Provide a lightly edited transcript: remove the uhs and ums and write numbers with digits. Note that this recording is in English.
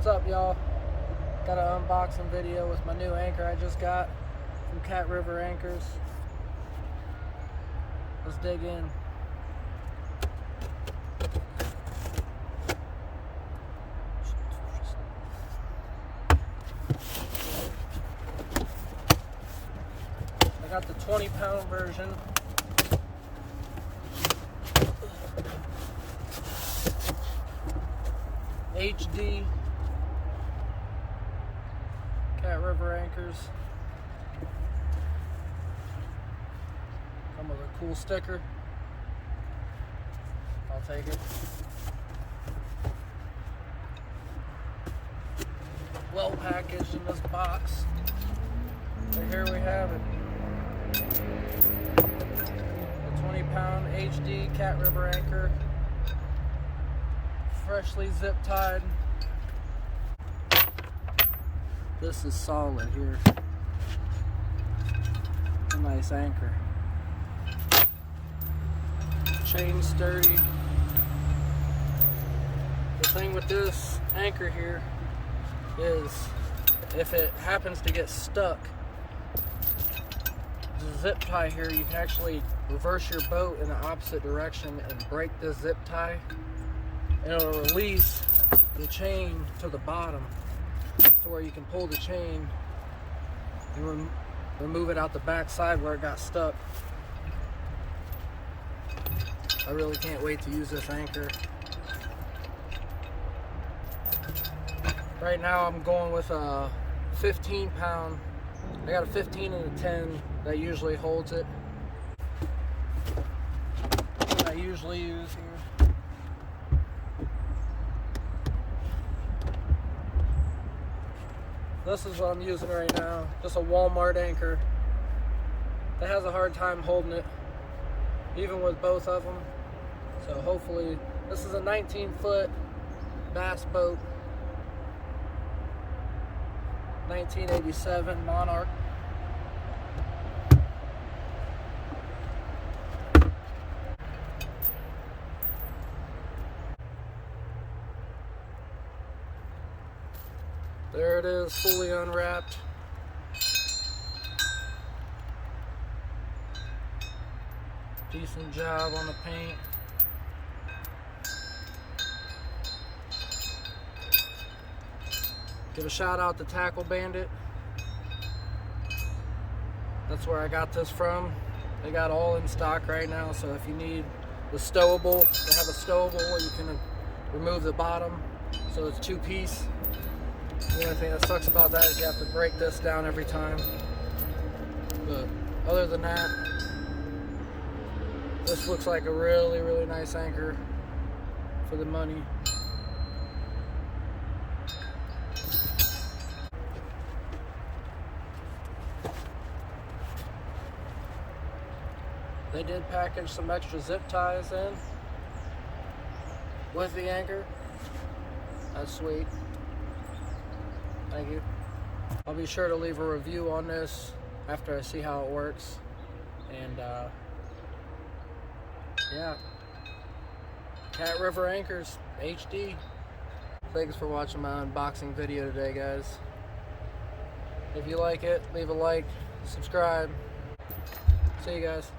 What's up, y'all? Got an unboxing video with my new anchor I just got from Cat River Anchors. Let's dig in. I got the 20-pound version. HD Cat River Anchors. Come with a cool sticker. I'll take it. Well packaged in this box. So here we have it. The 20-pound HD Cat River Anchor. Freshly zip tied. This is solid here. A nice anchor. Chain sturdy. The thing with this anchor here is if it happens to get stuck, the zip tie here, you can actually reverse your boat in the opposite direction and break this zip tie, and it'll release the chain to the bottom to where you can pull the chain and remove it out the back side where it got stuck. I really can't wait to use this anchor. Right now I'm going with a 15-pound. I got a 15 and a 10 that usually holds it. What I usually use here. This is what I'm using right now. Just a Walmart anchor. That has a hard time holding it, even with both of them. So hopefully, this is a 19-foot bass boat. 1987 Monarch. There it is, fully unwrapped. Decent job on the paint. Give a shout out to Tackle Bandit. That's where I got this from. They got all in stock right now, so if you need the stowable, they have a stowable where you can remove the bottom, so it's two-piece. The only thing that sucks about that is you have to break this down every time. But other than that, this looks like a really, really nice anchor for the money. They did package some extra zip ties in with the anchor. That's sweet. Thank you. I'll be sure to leave a review on this after I see how it works. And yeah, Cat River Anchors HD. Thanks for watching my unboxing video today, guys. If you like it, leave a like, subscribe. See you guys.